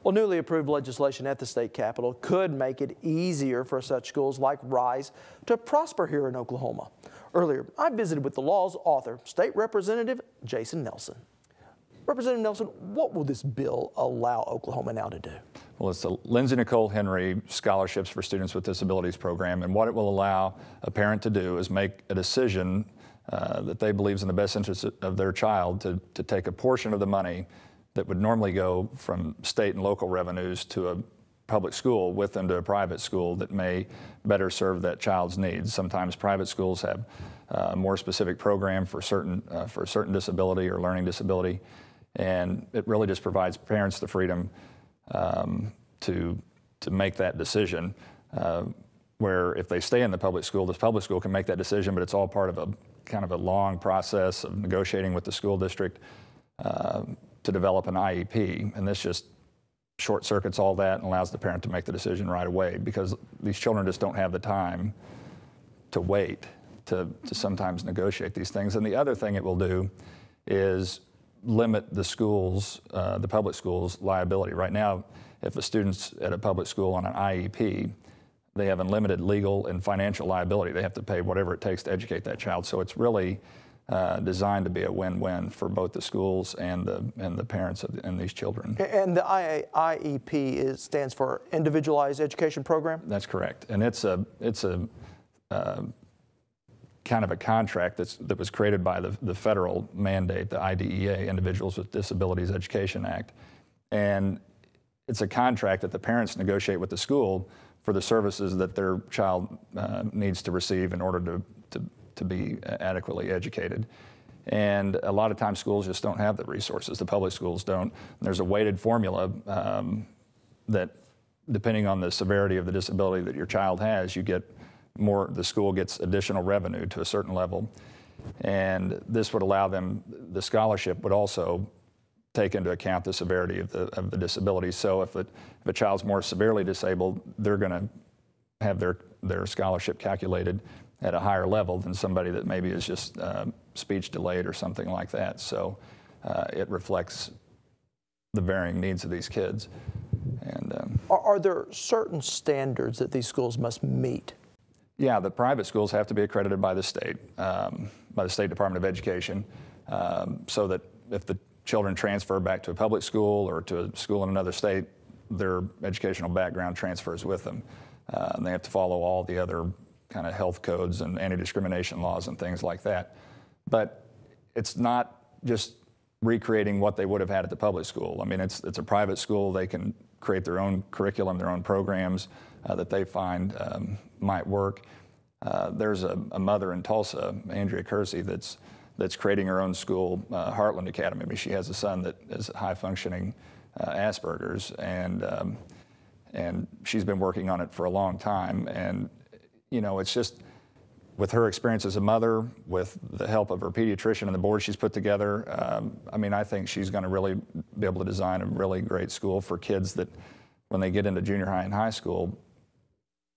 Well, newly approved legislation at the state capitol could make it easier for such schools like Rise to prosper here in Oklahoma. Earlier, I visited with the law's author, State Representative Jason Nelson. Representative Nelson, what will this bill allow Oklahoma now to do? Well, it's the Lindsay Nicole Henry Scholarships for Students with Disabilities program, and what it will allow a parent to do is make a decision that they believe is in the best interest of their child to take a portion of the money that would normally go from state and local revenues to a public school with them to a private school that may better serve that child's needs. Sometimes private schools have a more specific program for a certain disability or learning disability, and it really just provides parents the freedom to make that decision. Where if they stay in the public school, this public school can make that decision, but it's all part of a kind of a long process of negotiating with the school district to develop an IEP, and this just short circuits all that and allows the parent to make the decision right away, because these children just don't have the time to wait to sometimes negotiate these things. And the other thing it will do is limit the schools, the public schools' liability. Right now, if a student's at a public school on an IEP, they have unlimited legal and financial liability. They have to pay whatever it takes to educate that child. So it's really designed to be a win-win for both the schools and the parents and these children. And the IEP stands for Individualized Education Program? That's correct. And it's a kind of a contract that was created by the federal mandate, the IDEA, Individuals with Disabilities Education Act. And it's a contract that the parents negotiate with the school for the services that their child needs to receive in order to be adequately educated. And a lot of times schools just don't have the resources. The public schools don't. There's a weighted formula that, depending on the severity of the disability that your child has, you get more, the school gets additional revenue to a certain level. And this would allow them, the scholarship would also take into account the severity of the disability. So if a child's more severely disabled, they're going to have their scholarship calculated at a higher level than somebody that maybe is just speech delayed or something like that. So it reflects the varying needs of these kids. And are there certain standards that these schools must meet? Yeah, the private schools have to be accredited by the State Department of Education, so that if the children transfer back to a public school or to a school in another state, their educational background transfers with them. And they have to follow all the other kind of health codes and anti-discrimination laws and things like that. But it's not just recreating what they would have had at the public school. I mean, it's a private school. They can create their own curriculum, their own programs that they find might work. There's a mother in Tulsa, Andrea Kersey, that's creating her own school, Heartland Academy. I mean, she has a son that is high-functioning Asperger's, and she's been working on it for a long time. And you know, it's just with her experience as a mother, with the help of her pediatrician and the board she's put together. I mean, I think she's going to really be able to design a really great school for kids that, when they get into junior high and high school,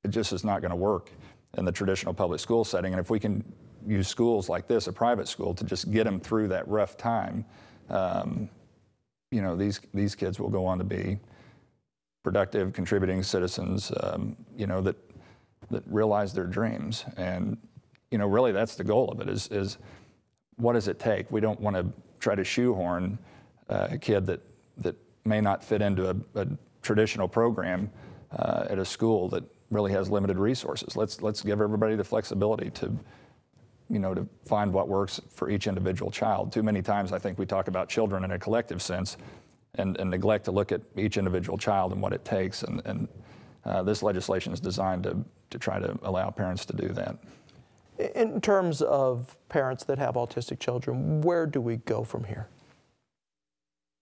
it just is not going to work in the traditional public school setting. And if we can use schools like this, a private school, to just get them through that rough time, you know, these kids will go on to be productive, contributing citizens, you know, that realize their dreams. And, you know, really that's the goal of it, is what does it take? We don't want to try to shoehorn a kid that may not fit into a traditional program at a school that really has limited resources. Let's give everybody the flexibility to, you know, to find what works for each individual child. Too many times I think we talk about children in a collective sense and neglect to look at each individual child and what it takes. And this legislation is designed to try to allow parents to do that. In terms of parents that have autistic children, where do we go from here?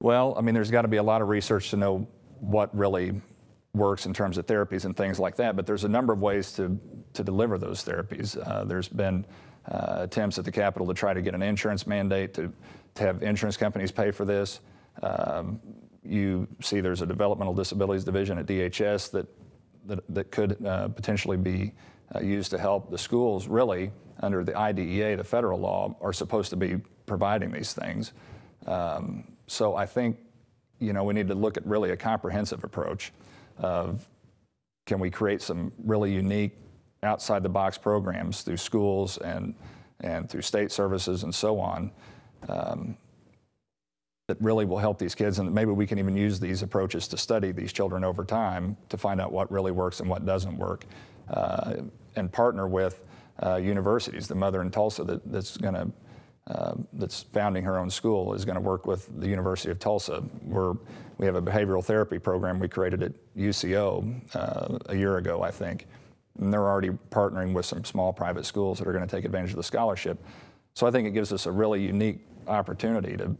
Well, I mean, there's got to be a lot of research to know what really works in terms of therapies and things like that, but there's a number of ways to deliver those therapies. There's been attempts at the Capitol to try to get an insurance mandate to have insurance companies pay for this. You see there's a developmental disabilities division at DHS that could potentially be used to help. The schools, really, under the IDEA, the federal law, are supposed to be providing these things. So I think we need to look at really a comprehensive approach of, can we create some really unique outside-the-box programs through schools and through state services and so on, that really will help these kids, and maybe we can even use these approaches to study these children over time to find out what really works and what doesn't work, and partner with universities. The mother in Tulsa that's founding her own school is going to work with the University of Tulsa. We have a behavioral therapy program we created at UCO a year ago, I think. And they're already partnering with some small private schools that are going to take advantage of the scholarship. So I think it gives us a really unique opportunity to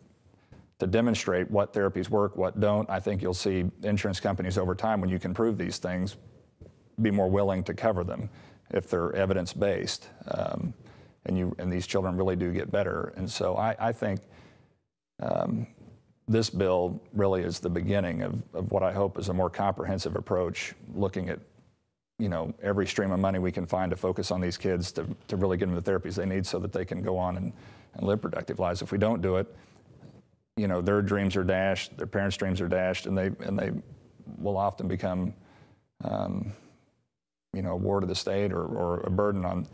demonstrate what therapies work, what don't. I think you'll see insurance companies over time, when you can prove these things, be more willing to cover them if they're evidence-based. And these children really do get better. And so I think this bill really is the beginning of what I hope is a more comprehensive approach, looking at every stream of money we can find to focus on these kids to really get them the therapies they need so that they can go on and live productive lives. If we don't do it, their dreams are dashed, their parents' dreams are dashed, and they will often become a ward of the state or a burden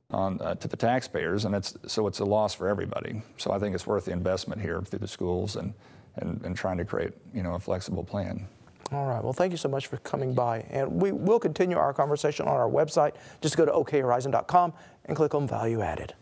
to the taxpayers, and it's a loss for everybody. So I think it's worth the investment here through the schools and trying to create a flexible plan. All right. Well, thank you so much for coming by, and we will continue our conversation on our website. Just go to okhorizon.com and click on Value Added.